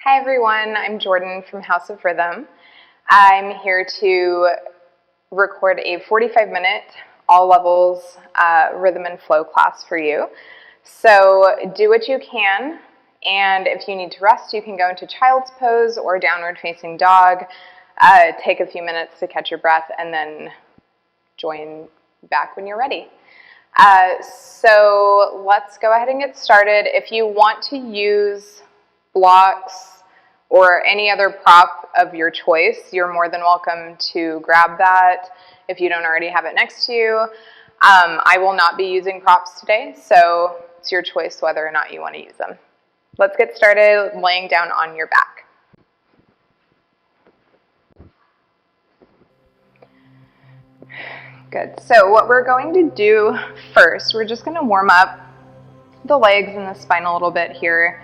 Hi everyone, I'm Jordan from House of RhythOM. I'm here to record a 45-minute, all levels RhythOM Flow class for you. So do what you can, and if you need to rest, you can go into child's pose or downward facing dog. Take a few minutes to catch your breath and then join back when you're ready. So let's go ahead and get started. If you want to use blocks or any other prop of your choice, you're more than welcome to grab that if you don't already have it next to you. I will not be using props today, so it's your choice whether or not you want to use them. Let's get started laying down on your back. Good. So what we're going to do first, we're just going to warm up the legs and the spine a little bit here.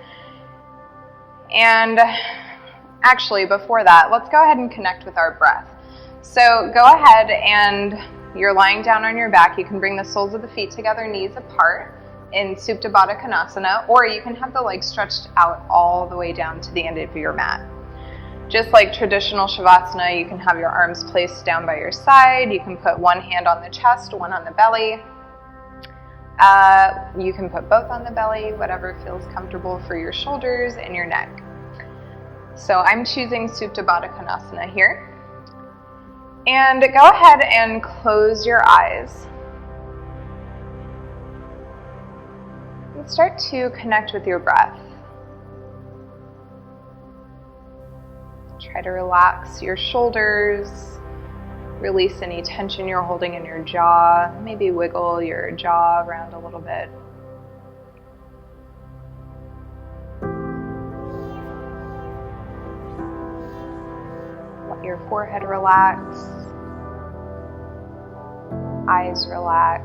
And actually, before that, let's go ahead and connect with our breath. So go ahead and you're lying down on your back. You can bring the soles of the feet together, knees apart in Supta Baddha Konasana, or you can have the legs stretched out all the way down to the end of your mat. Just like traditional Shavasana, you can have your arms placed down by your side. You can put one hand on the chest, one on the belly. You can put both on the belly, whatever feels comfortable for your shoulders and your neck. So I'm choosing Supta Baddha Konasana here. And go ahead and close your eyes. And start to connect with your breath. Try to relax your shoulders. Release any tension you're holding in your jaw. Maybe wiggle your jaw around a little bit. Let your forehead relax. Eyes relax.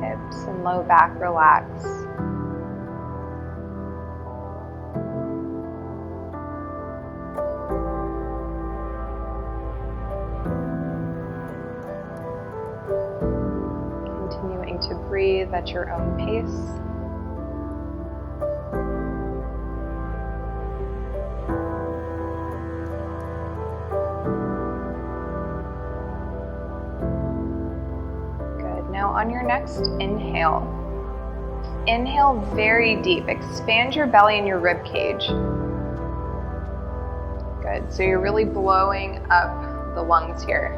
Hips and low back relax. Continuing to breathe at your own pace. Good. Now on your next inhale, inhale very deep. Expand your belly and your rib cage. Good. So you're really blowing up the lungs here.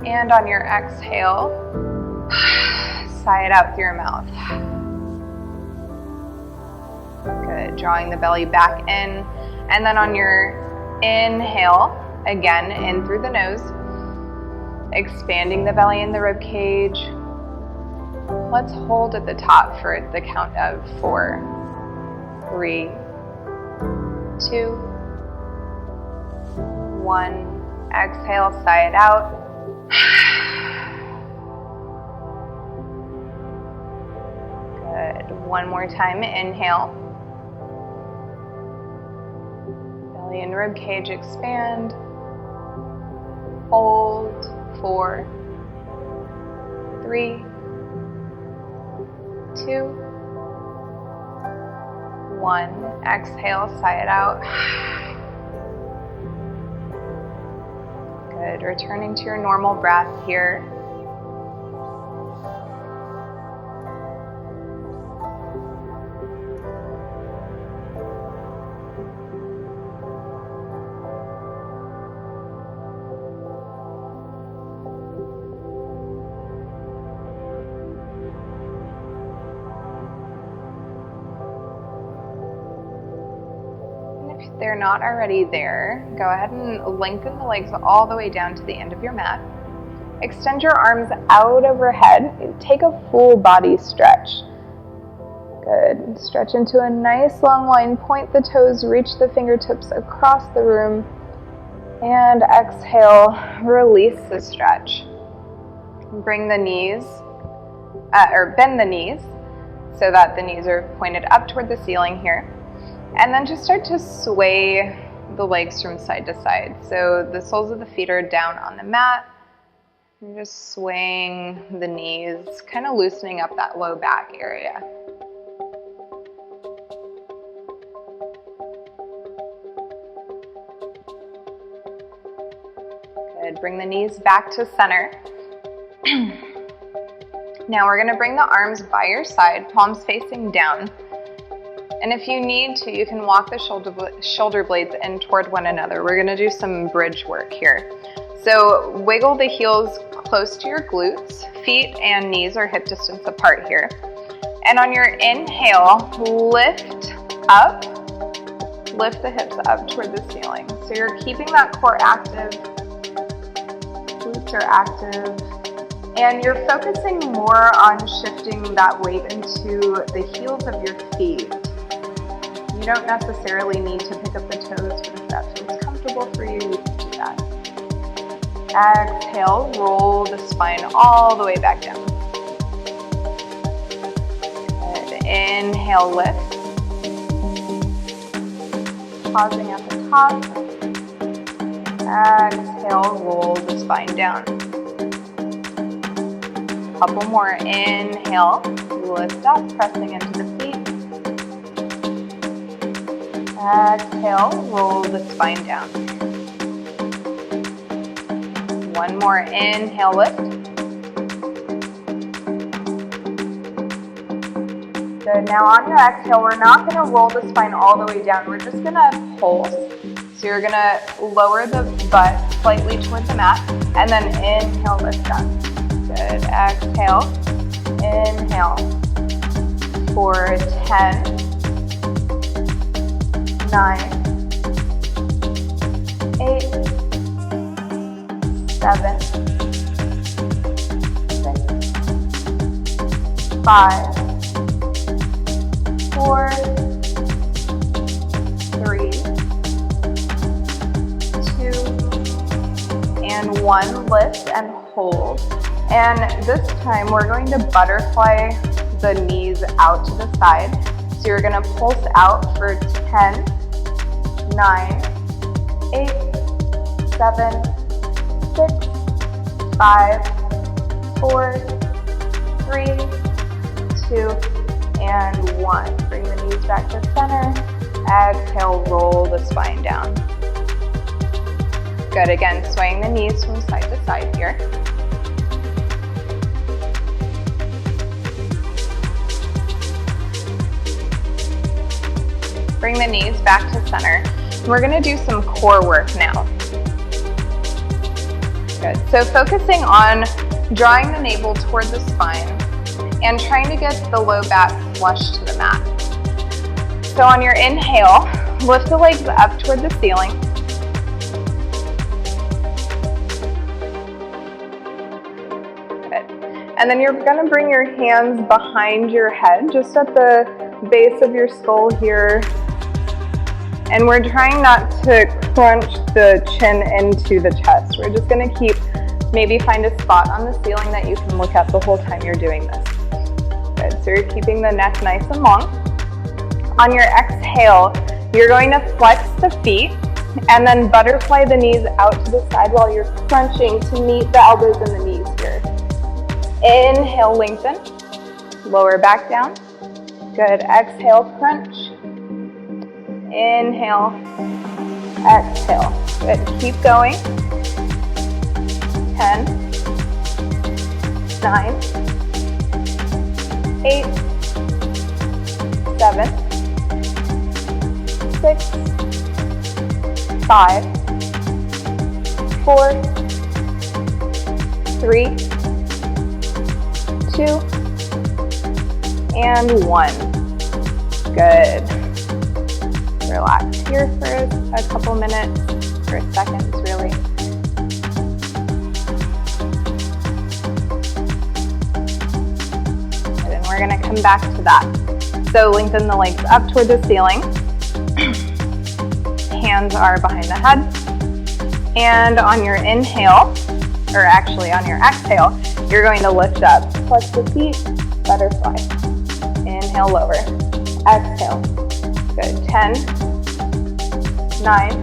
And on your exhale, sigh it out through your mouth. Good, drawing the belly back in. And then on your inhale, again, in through the nose, expanding the belly and the rib cage. Let's hold at the top for the count of 4, 3, 2, 1. Exhale, sigh it out. Good. One more time. Inhale. Belly and rib cage expand. Hold. 4, 3, 2, 1. Exhale. Sigh it out. Good. Returning to your normal breath here. If they're not already there, go ahead and lengthen the legs all the way down to the end of your mat. Extend your arms out overhead. Take a full body stretch. Good. Stretch into a nice long line. Point the toes, reach the fingertips across the room. And exhale, release the stretch. Bring the knees, bend the knees so that the knees are pointed up toward the ceiling here. And then just start to sway the legs from side to side. So the soles of the feet are down on the mat. You're just swaying the knees, kind of loosening up that low back area. Good. Bring the knees back to center. Now we're going to bring the arms by your side, palms facing down. And if you need to, you can walk the shoulder blades in toward one another. We're going to do some bridge work here. So wiggle the heels close to your glutes. Feet and knees are hip distance apart here. And on your inhale, lift up. Lift the hips up toward the ceiling. So you're keeping that core active. Glutes are active. And you're focusing more on shifting that weight into the heels of your feet. You don't necessarily need to pick up the toes, but if that feels comfortable for you, you can do that. Exhale, roll the spine all the way back down. Good. Inhale, lift. Pausing at the top. Exhale, roll the spine down. Couple more. Inhale, lift up, pressing into the feet. Exhale, roll the spine down. One more. Inhale, lift. Good. Now on your exhale, we're not going to roll the spine all the way down. We're just going to pulse. So you're going to lower the butt slightly toward the mat, and then inhale, lift up. Good. Exhale. Inhale. For 10, 9, 8, 7, 6, 5, 4, 3, 2, and 1. Lift and hold. And this time we're going to butterfly the knees out to the side. So you're going to pulse out for 10, 9, 8, 7, 6, 5, 4, 3, 2, and 1. Bring the knees back to center. Exhale, roll the spine down. Good. Again, swaying the knees from side to side here. Bring the knees back to center. We're going to do some core work now. Good. So focusing on drawing the navel toward the spine and trying to get the low back flush to the mat. So on your inhale, lift the legs up toward the ceiling. Good. And then you're going to bring your hands behind your head, just at the base of your skull here. And we're trying not to crunch the chin into the chest. We're just going to maybe find a spot on the ceiling that you can look at the whole time you're doing this. Good. So you're keeping the neck nice and long. On your exhale, you're going to flex the feet and then butterfly the knees out to the side while you're crunching to meet the elbows and the knees here. Inhale, lengthen. Lower back down. Good. Exhale, crunch. Inhale, exhale. Good. Keep going. 10, 9, 8, 7, 6, 5, 4, 3, 2, and 1. Good. Relax here for a couple minutes, or seconds really. And then we're going to come back to that. So lengthen the legs up toward the ceiling. Hands are behind the head. And on your inhale, or actually on your exhale, you're going to lift up. Flex the feet, butterfly. Inhale, lower. Exhale. Good. 10, 9,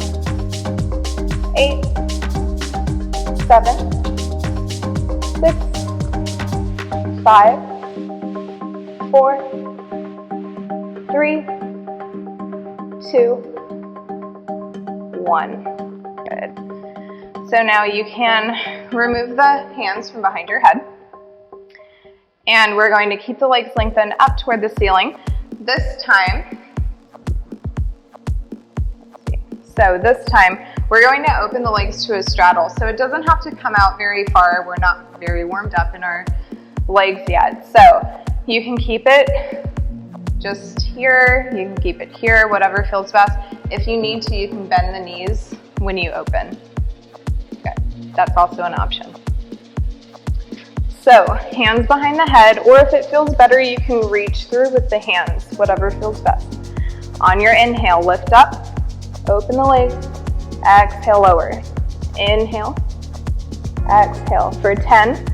8, 7, 6, 5, 4, 3, 2, 1. Good. So now you can remove the hands from behind your head. And we're going to keep the legs lengthened up toward the ceiling. This time, this time, we're going to open the legs to a straddle. So it doesn't have to come out very far. We're not very warmed up in our legs yet. So you can keep it just here, you can keep it here, whatever feels best. If you need to, you can bend the knees when you open. Good. That's also an option. So hands behind the head, or if it feels better, you can reach through with the hands, whatever feels best. On your inhale, lift up, open the legs, exhale, lower. Inhale, exhale for 10,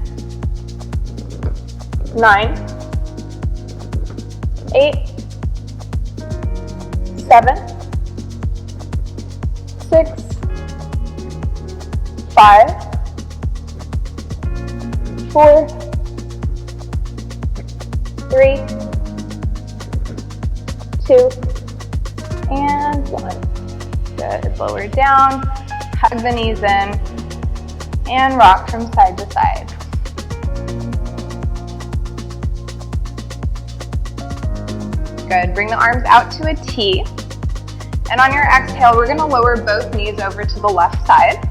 9, 8, 7, 6, 5, 4, 3, 2, and 1. Good. Lower down, hug the knees in, and rock from side to side. Good. Bring the arms out to a T. And on your exhale, we're going to lower both knees over to the left side.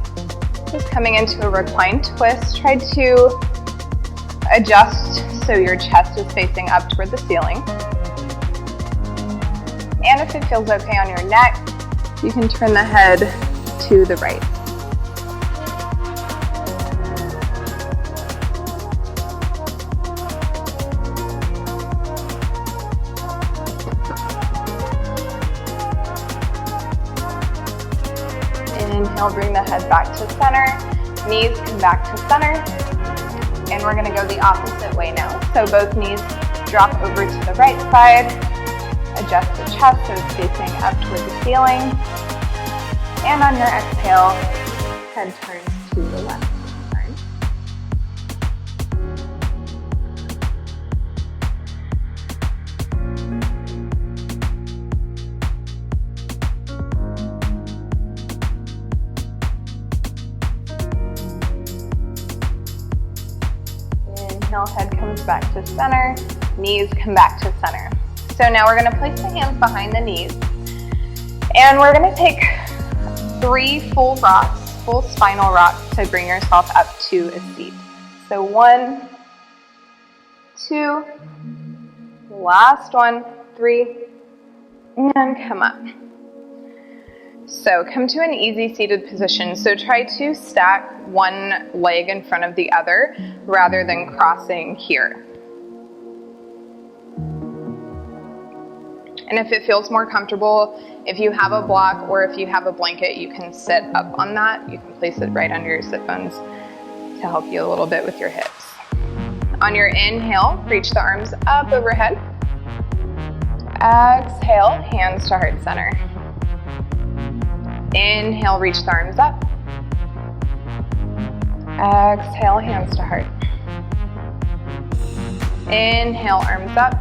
Just coming into a reclined twist. Try to adjust so your chest is facing up toward the ceiling. And if it feels okay on your neck, you can turn the head to the right. Inhale, bring the head back to center. Knees come back to center. And we're going to go the opposite way now. So both knees drop over to the right side. Adjust the chest so it's facing up toward the ceiling. And on your exhale, head turns to the left. Inhale, head comes back to center, knees come back to center. So now we're going to place the hands behind the knees, and we're going to take 3 full rocks, full spinal rocks to bring yourself up to a seat. So 1, 2, last one, 3, and come up. So come to an easy seated position. So try to stack one leg in front of the other rather than crossing here. And if it feels more comfortable, if you have a block or if you have a blanket, you can sit up on that. You can place it right under your sit bones to help you a little bit with your hips. On your inhale, reach the arms up overhead. Exhale, hands to heart center. Inhale, reach the arms up. Exhale, hands to heart. Inhale, arms up.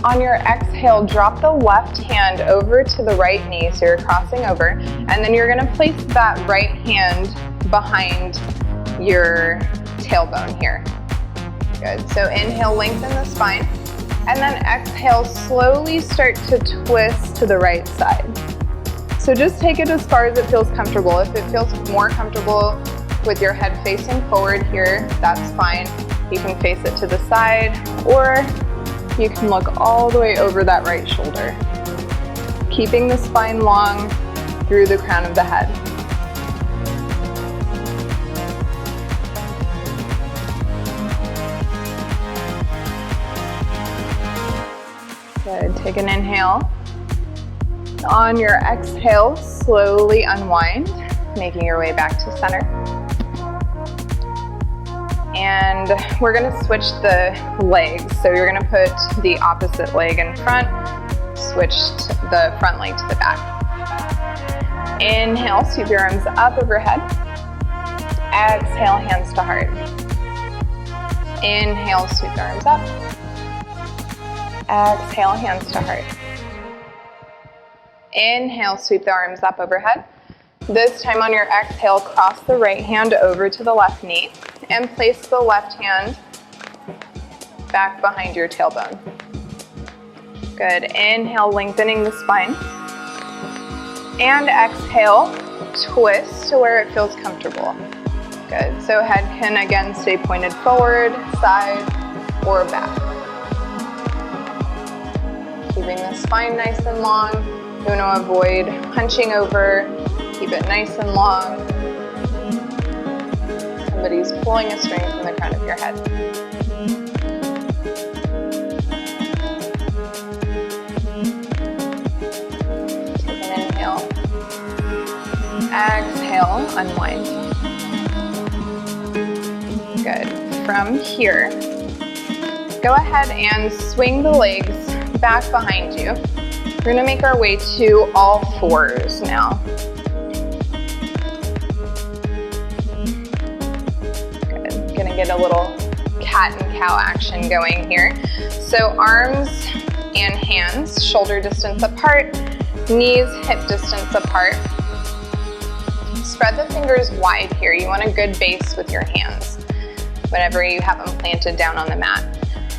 On your exhale, drop the left hand over to the right knee, so you're crossing over, and then you're going to place that right hand behind your tailbone here. Good. So inhale, lengthen the spine, and then exhale, slowly start to twist to the right side. So just take it as far as it feels comfortable. If it feels more comfortable with your head facing forward here, that's fine. You can face it to the side, or you can look all the way over that right shoulder, keeping the spine long through the crown of the head. Good. Take an inhale. On your exhale, slowly unwind, making your way back to center. And we're going to switch the legs. So you're going to put the opposite leg in front, switch the front leg to the back. Inhale, sweep your arms up overhead. Exhale, hands to heart. Inhale, sweep the arms up. Exhale, hands to heart. Inhale, sweep the arms up overhead. This time on your exhale, cross the right hand over to the left knee and place the left hand back behind your tailbone. Good. Inhale, lengthening the spine. And exhale, twist to where it feels comfortable. Good. So head can again stay pointed forward, side, or back. Keeping the spine nice and long. You want to avoid hunching over. Keep it nice and long. Somebody's pulling a string from the crown of your head. Take an inhale. Exhale, unwind. Good. From here, go ahead and swing the legs back behind you. We're going to make our way to all fours now. Good. Going to get a little cat and cow action going here. So arms and hands, shoulder distance apart, knees hip distance apart. Spread the fingers wide here. You want a good base with your hands whenever you have them planted down on the mat.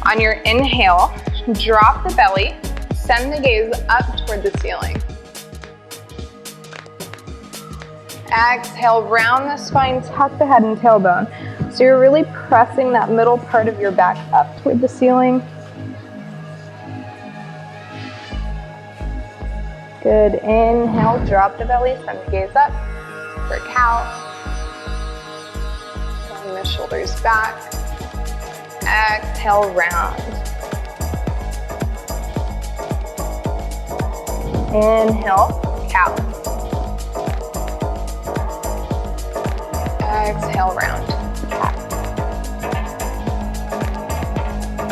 On your inhale, drop the belly. Send the gaze up toward the ceiling. Exhale, round the spine, tuck the head and tailbone. So you're really pressing that middle part of your back up toward the ceiling. Good. Inhale, drop the belly, send the gaze up for cow. Bring the shoulders back. Exhale, round. Inhale, cow. Exhale, round, cat.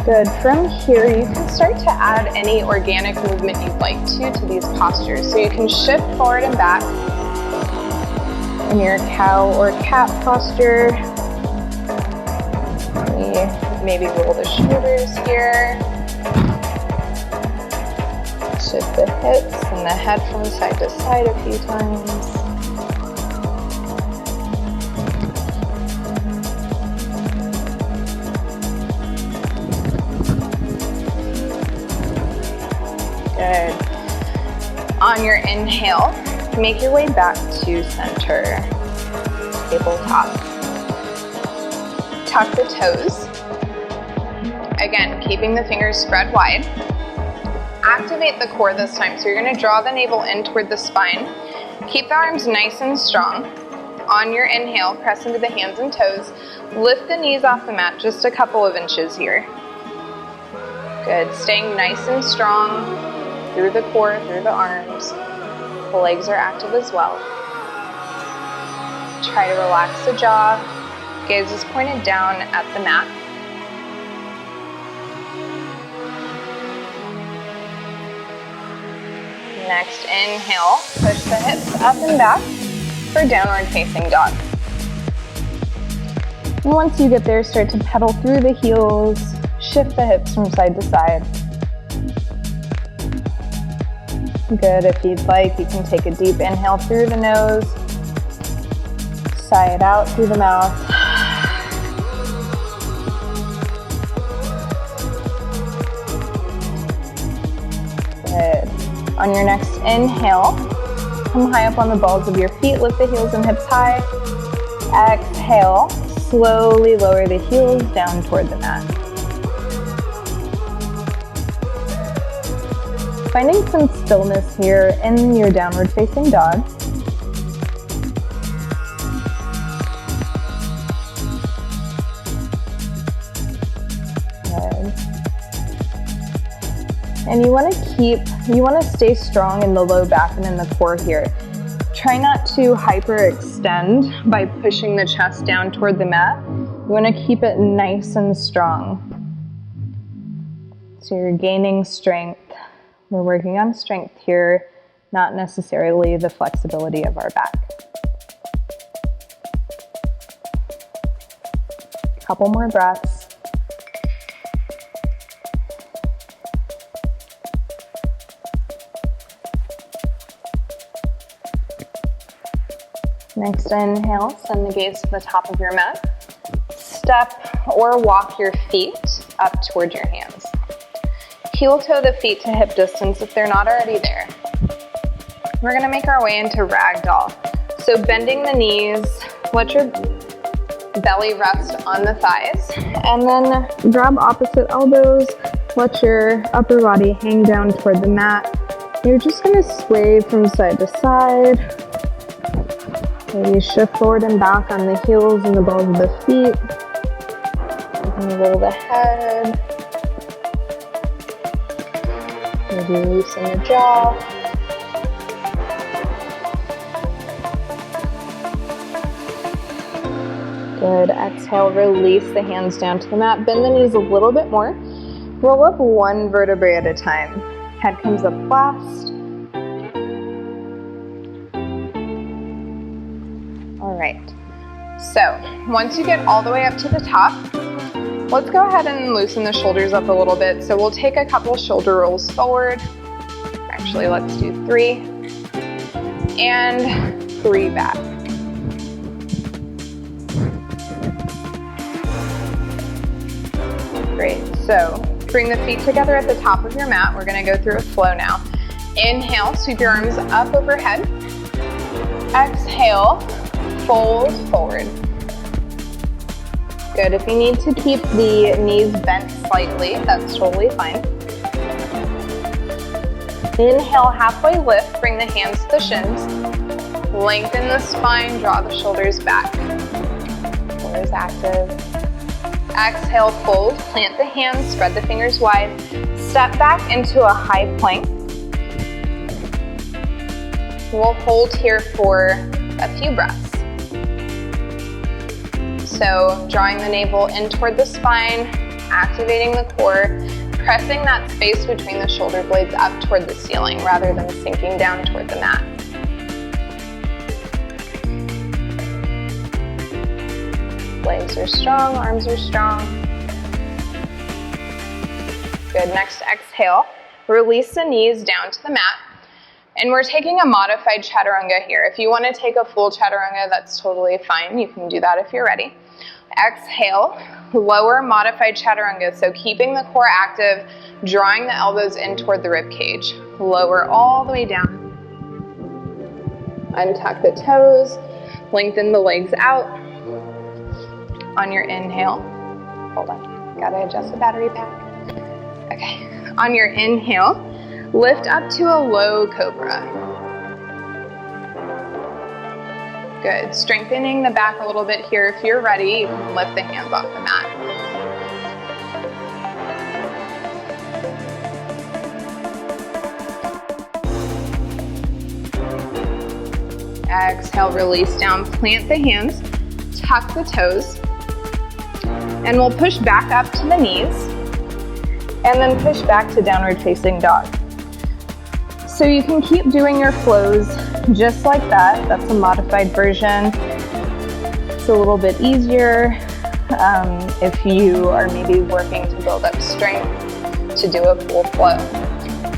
Good. From here, you can start to add any organic movement you'd like to these postures. So you can shift forward and back in your cow or cat posture. Maybe roll the shoulders here. Shift the hips and the head from side to side a few times. Good. On your inhale, make your way back to center. Tabletop. Tuck the toes. Again, keeping the fingers spread wide. Activate the core this time, so you're going to draw the navel in toward the spine. Keep the arms nice and strong. On your inhale, press into the hands and toes. Lift the knees off the mat just a couple of inches here. Good. Staying nice and strong through the core, through the arms. The legs are active as well. Try to relax the jaw. Gaze is pointed down at the mat. Next, inhale, push the hips up and back for downward facing dog. And once you get there, start to pedal through the heels, shift the hips from side to side. Good. If you'd like, you can take a deep inhale through the nose, sigh it out through the mouth. Good. On your next inhale, come high up on the balls of your feet, lift the heels and hips high. Exhale, slowly lower the heels down toward the mat. Finding some stillness here in your downward facing dog. Good. And you want to stay strong in the low back and in the core here. Try not to hyperextend by pushing the chest down toward the mat. You want to keep it nice and strong. So you're gaining strength. We're working on strength here, not necessarily the flexibility of our back. Couple more breaths. Next inhale, send the gaze to the top of your mat. Step or walk your feet up toward your hands. Heel toe the feet to hip distance if they're not already there. We're gonna make our way into ragdoll. So bending the knees, let your belly rest on the thighs, and then grab opposite elbows, let your upper body hang down toward the mat. You're just gonna sway from side to side. Maybe shift forward and back on the heels and the balls of the feet. You can roll the head. Maybe loosen the jaw. Good. Exhale, release the hands down to the mat. Bend the knees a little bit more. Roll up one vertebrae at a time. Head comes up last. All right. So once you get all the way up to the top, let's go ahead and loosen the shoulders up a little bit. So we'll take a couple shoulder rolls forward. Actually, let's do 3. And 3 back. Great, so bring the feet together at the top of your mat. We're gonna go through a flow now. Inhale, sweep your arms up overhead. Exhale, fold forward. Good, if you need to keep the knees bent slightly, that's totally fine. Inhale, halfway lift, bring the hands to the shins. Lengthen the spine, draw the shoulders back. Core is active. Exhale, fold, plant the hands, spread the fingers wide. Step back into a high plank. We'll hold here for a few breaths. So drawing the navel in toward the spine, activating the core, pressing that space between the shoulder blades up toward the ceiling rather than sinking down toward the mat. Legs are strong, arms are strong. Good, next exhale. Release the knees down to the mat. And we're taking a modified chaturanga here. If you want to take a full chaturanga, that's totally fine. You can do that if you're ready. Exhale, lower modified chaturanga. So keeping the core active, drawing the elbows in toward the rib cage. Lower all the way down. Untuck the toes, lengthen the legs out. On your inhale, hold on, gotta adjust the battery pack. Okay, on your inhale, lift up to a low cobra. Good, strengthening the back a little bit here. If you're ready, you can lift the hands off the mat. Exhale, release down, plant the hands, tuck the toes. And we'll push back up to the knees and then push back to downward facing dog. So you can keep doing your flows just like that. That's a modified version. It's a little bit easier if you are maybe working to build up strength to do a full flow.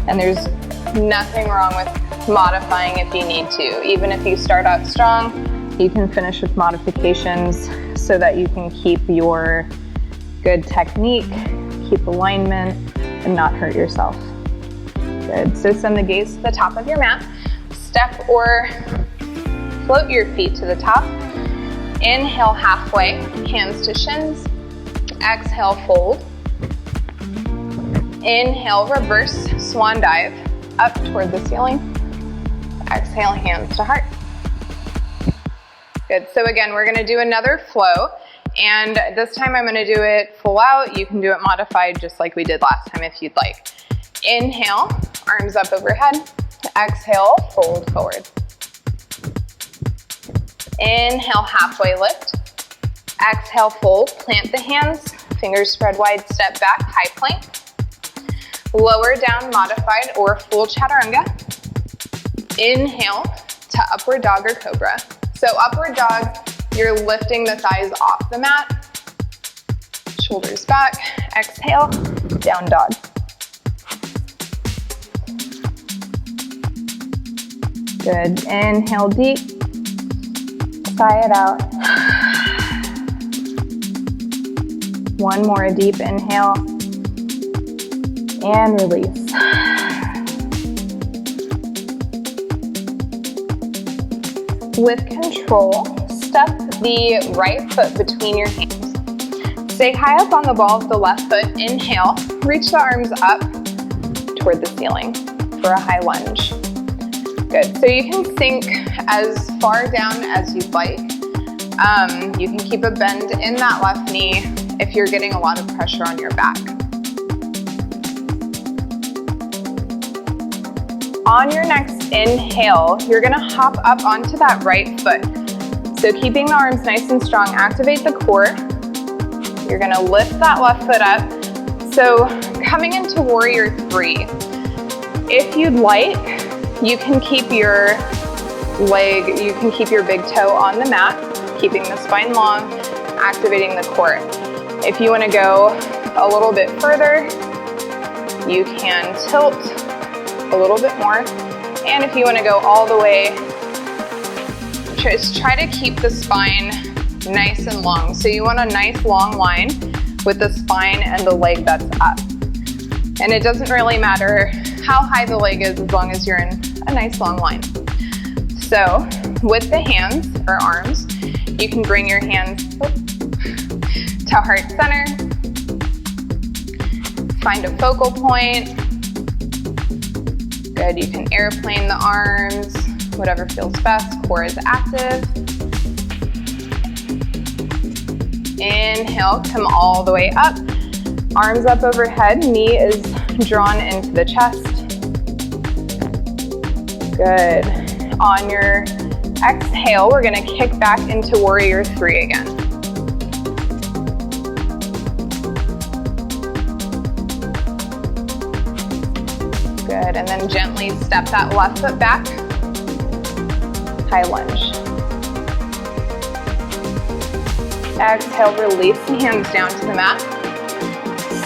And there's nothing wrong with modifying if you need to. Even if you start out strong, you can finish with modifications so that you can keep your good technique, keep alignment, and not hurt yourself. Good, so send the gaze to the top of your mat. Step or float your feet to the top. Inhale halfway, hands to shins. Exhale, fold. Inhale, reverse swan dive, up toward the ceiling. Exhale, hands to heart. Good, so again, we're gonna do another flow, and this time I'm gonna do it full out. You can do it modified just like we did last time if you'd like. Inhale, arms up overhead. Exhale, fold forward. Inhale, halfway lift. Exhale, fold, plant the hands, fingers spread wide, step back, high plank. Lower down, modified or full chaturanga. Inhale to upward dog or cobra. So upward dog, you're lifting the thighs off the mat. Shoulders back. Exhale, down dog. Good, inhale deep. Sigh it out. One more deep inhale and release. With control, step the right foot between your hands. Stay high up on the ball of the left foot. Inhale, reach the arms up toward the ceiling for a high lunge. Good, so you can sink as far down as you'd like. You can keep a bend in that left knee if you're getting a lot of pressure on your back. On your next inhale, you're gonna hop up onto that right foot. So keeping the arms nice and strong, activate the core. You're gonna lift that left foot up. So coming into warrior three, if you'd like, you can keep your leg, you can keep your big toe on the mat, keeping the spine long, activating the core. If you wanna go a little bit further, you can tilt a little bit more. And if you wanna go all the way, just try to keep the spine nice and long. So you want a nice long line with the spine and the leg that's up. And it doesn't really matter how high the leg is as long as you're in a nice long line. So with the hands or arms, you can bring your hands to heart center. Find a focal point. Good, you can airplane the arms, whatever feels best. Core is active. Inhale, come all the way up. Arms up overhead, knee is drawn into the chest. Good. On your exhale, we're gonna kick back into warrior three again. Good, and then gently step that left foot back. High lunge. Exhale, release the hands down to the mat.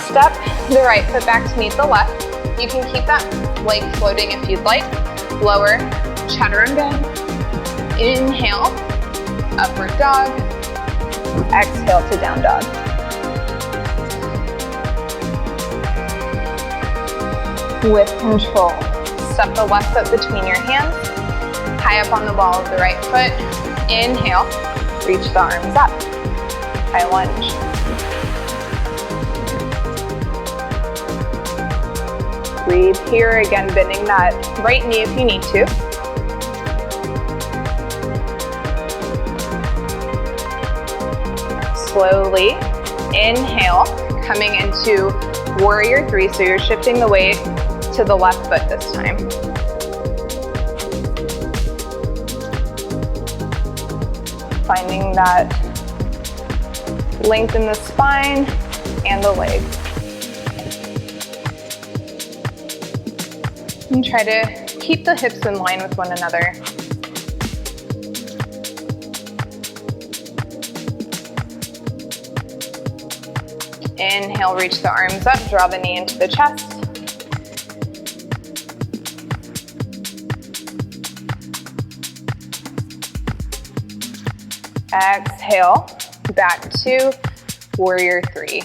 Step the right foot back to meet the left. You can keep that leg floating if you'd like. Lower, chaturanga. Inhale, upward dog. Exhale to down dog. With control, step the left foot between your hands. High up on the ball of the right foot. Inhale, reach the arms up. High lunge. Breathe here, again bending that right knee if you need to. Slowly inhale, coming into warrior three, so you're shifting the weight to the left foot this time. Finding that length in the spine and the leg. And try to keep the hips in line with one another. Inhale, reach the arms up, draw the knee into the chest. Exhale, back to warrior three.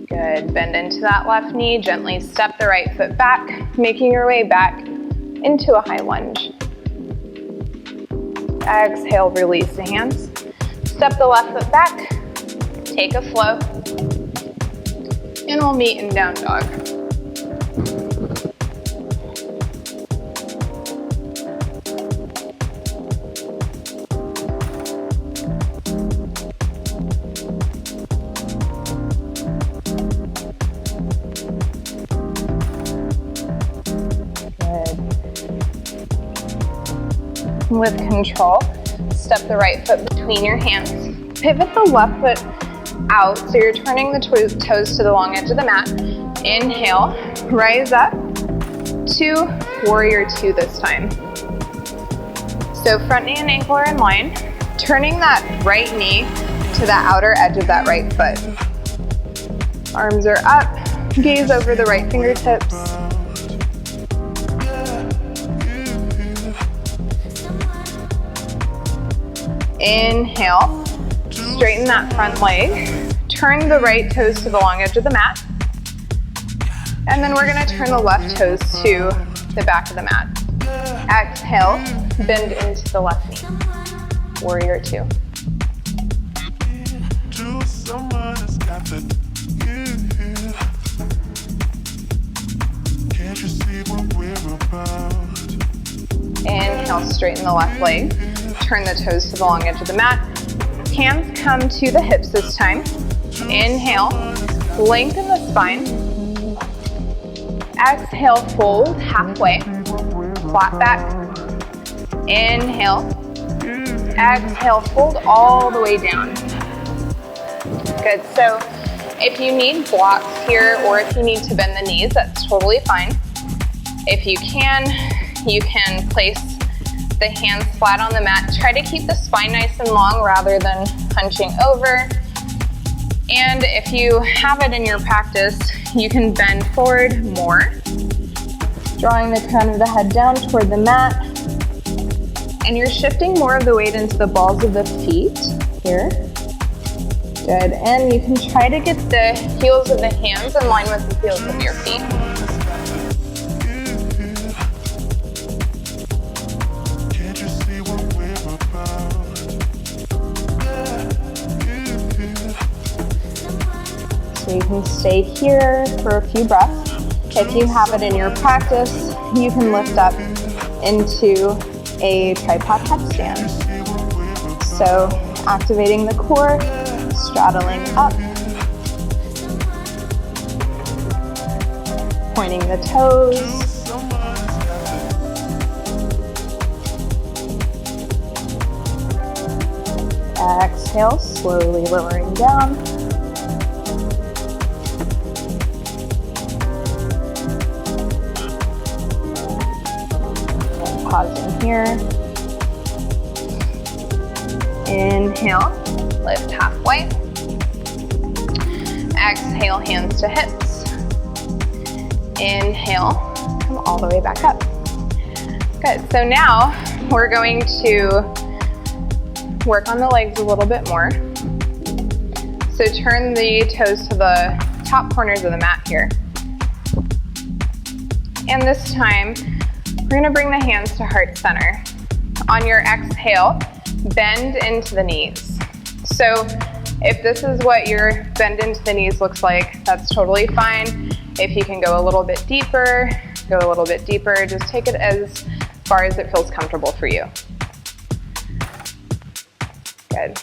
Good, bend into that left knee, gently step the right foot back, making your way back into a high lunge. Exhale, release the hands. Step the left foot back, take a flow, and we'll meet in down dog. With control, step the right foot between your hands. Pivot the left foot out, so you're turning the toes to the long edge of the mat. Inhale, rise up to warrior two this time. So front knee and ankle are in line. Turning that right knee to the outer edge of that right foot. Arms are up, gaze over the right fingertips. Inhale, straighten that front leg. Turn the right toes to the long edge of the mat. And then we're gonna turn the left toes to the back of the mat. Exhale, bend into the left knee. Warrior two. Inhale, straighten the left leg. Turn the toes to the long edge of the mat. Hands come to the hips this time. Inhale, lengthen the spine. Exhale, fold halfway. Flat back. Inhale. Exhale, fold all the way down. Good. So if you need blocks here or if you need to bend the knees, that's totally fine. If you can place the hands flat on the mat. Try to keep the spine nice and long rather than hunching over. And if you have it in your practice, you can bend forward more, drawing the crown of the head down toward the mat. And you're shifting more of the weight into the balls of the feet here. Good, and you can try to get the heels of the hands in line with the heels of your feet. So you can stay here for a few breaths. If you have it in your practice, you can lift up into a tripod headstand. So activating the core, straddling up, pointing the toes, exhale, slowly lowering down. Pausing here. Inhale, lift halfway. Exhale, hands to hips. Inhale, come all the way back up. Good, so now we're going to work on the legs a little bit more. So turn the toes to the top corners of the mat here. And this time, we're gonna bring the hands to heart center. On your exhale, bend into the knees. So if this is what your bend into the knees looks like, that's totally fine. If you can go a little bit deeper, go a little bit deeper. Just take it as far as it feels comfortable for you. Good.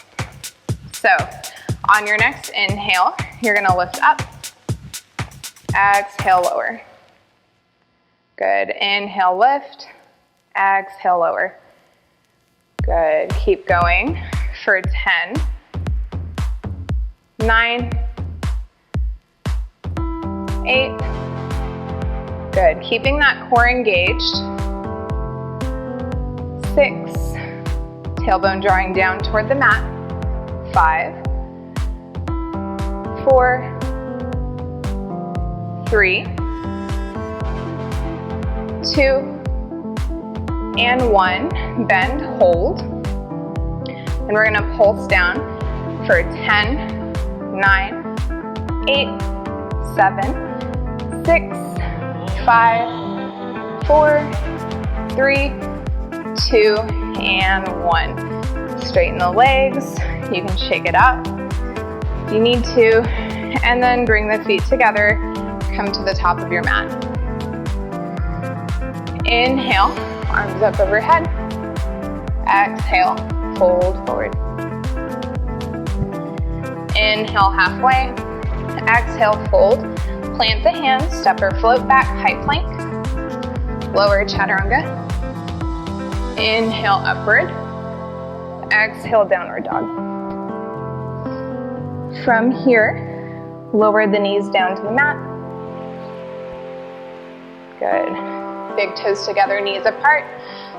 So on your next inhale, you're gonna lift up. Exhale, lower. Good, inhale, lift, exhale, lower. Good, keep going for 10, 9, 8, good, keeping that core engaged. 6, tailbone drawing down toward the mat. 5, 4, 3, 2, and 1, bend, hold, and we're gonna pulse down for 10, 9, 8, 7, 6, 5, 4, 3, 2, and 1. Straighten the legs, you can shake it up if you need to, and then bring the feet together, come to the top of your mat. Inhale, arms up overhead. Exhale, fold forward. Inhale, halfway. Exhale, fold. Plant the hands, step or float back, high plank. Lower chaturanga. Inhale, upward. Exhale, downward dog. From here, lower the knees down to the mat. Good. Big toes together, knees apart.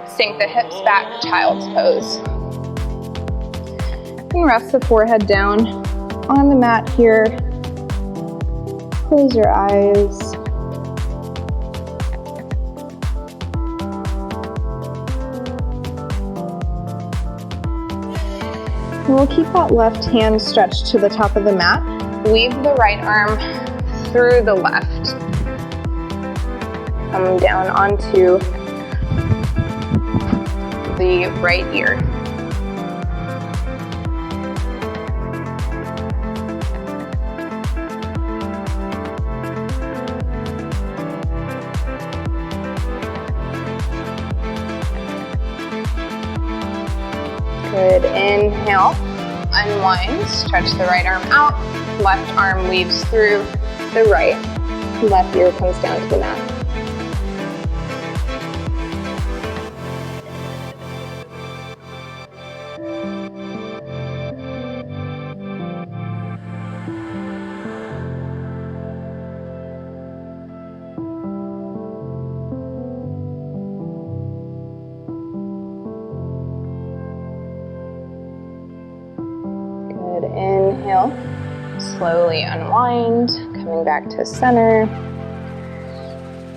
Sink the hips back, child's pose. And rest the forehead down on the mat here. Close your eyes. And we'll keep that left hand stretched to the top of the mat. Weave the right arm through the left. Come down onto the right ear. Good, inhale, unwind, stretch the right arm out, left arm weaves through the right, left ear comes down to the mat. Inhale, slowly unwind, coming back to center,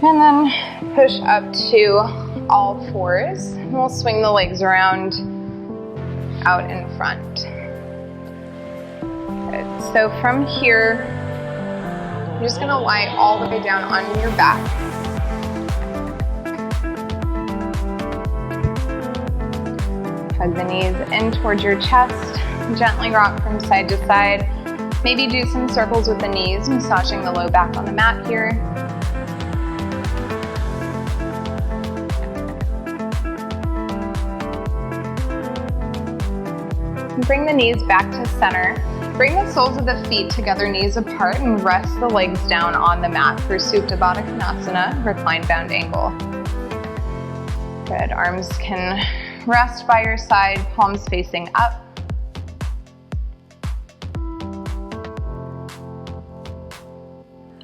and then push up to all fours, and we'll swing the legs around out in front. Good. So from here, you're just going to lie all the way down on your back. Hug the knees in towards your chest. Gently rock from side to side. Maybe do some circles with the knees, massaging the low back on the mat here. And bring the knees back to center. Bring the soles of the feet together, knees apart, and rest the legs down on the mat for Supta Baddha Konasana, reclined bound angle. Good, arms can rest by your side, palms facing up.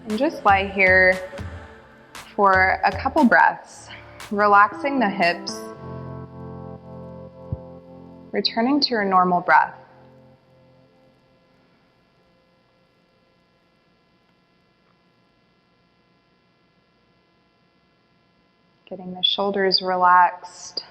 And just lie here for a couple breaths, relaxing the hips, returning to your normal breath. Getting the shoulders relaxed.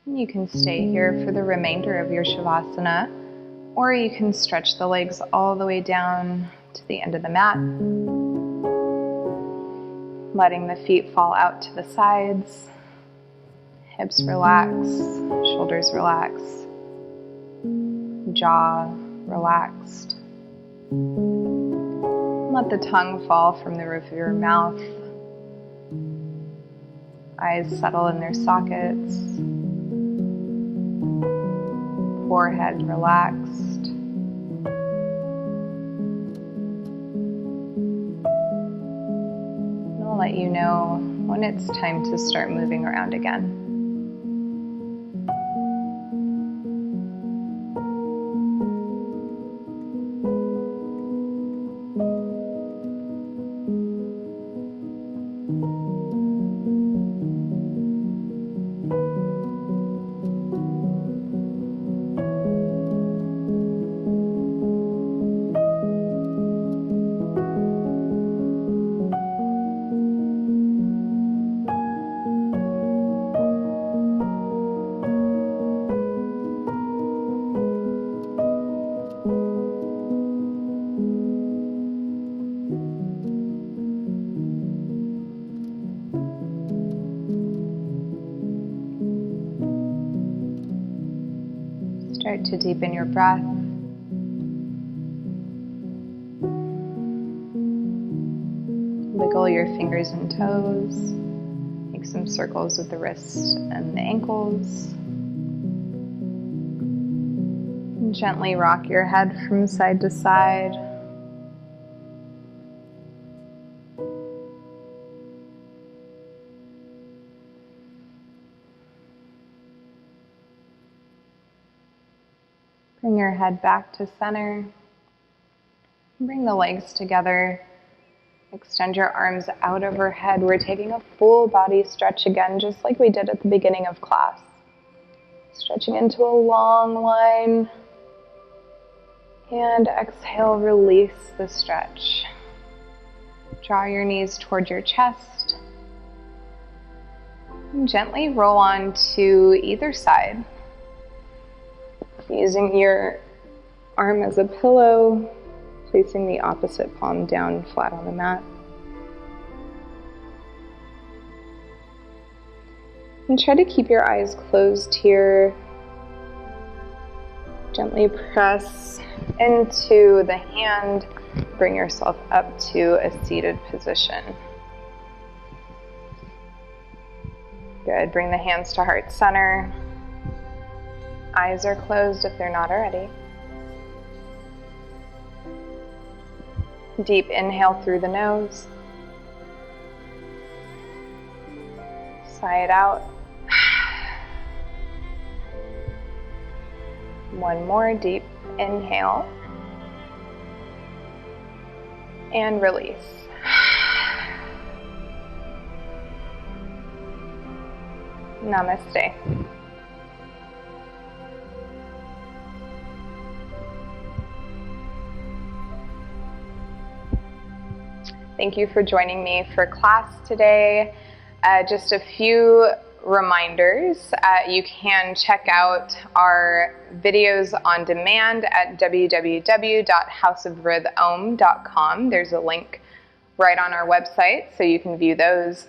You can stay here for the remainder of your Shavasana, or you can stretch the legs all the way down to the end of the mat, letting the feet fall out to the sides, hips relax, shoulders relax, jaw relaxed. Let the tongue fall from the roof of your mouth, eyes settle in their sockets. Forehead relaxed. And I'll let you know when it's time to start moving around again. Start to deepen your breath. Wiggle your fingers and toes. Make some circles with the wrists and the ankles. Gently rock your head from side to side. Bring your head back to center. Bring the legs together. Extend your arms out overhead. We're taking a full body stretch again, just like we did at the beginning of class. Stretching into a long line. And exhale, release the stretch. Draw your knees toward your chest. And gently roll on to either side. Using your arm as a pillow, placing the opposite palm down flat on the mat. And try to keep your eyes closed here. Gently press into the hand. Bring yourself up to a seated position. Good. Bring the hands to heart center. Eyes are closed if they're not already. Deep inhale through the nose. Sigh it out. One more deep inhale. And release. Namaste. Thank you for joining me for class today. Just a few reminders. You can check out our videos on demand at www.houseofrhythom.com. There's a link right on our website, so you can view those.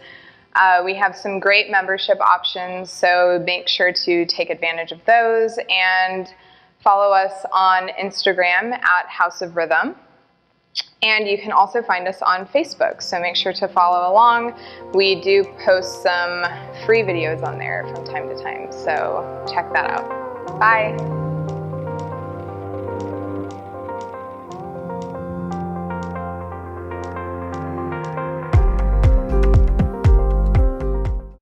We have some great membership options, so make sure to take advantage of those, and follow us on Instagram at House of Rhythm. And you can also find us on Facebook, so make sure to follow along. We do post some free videos on there from time to time, so check that out. Bye.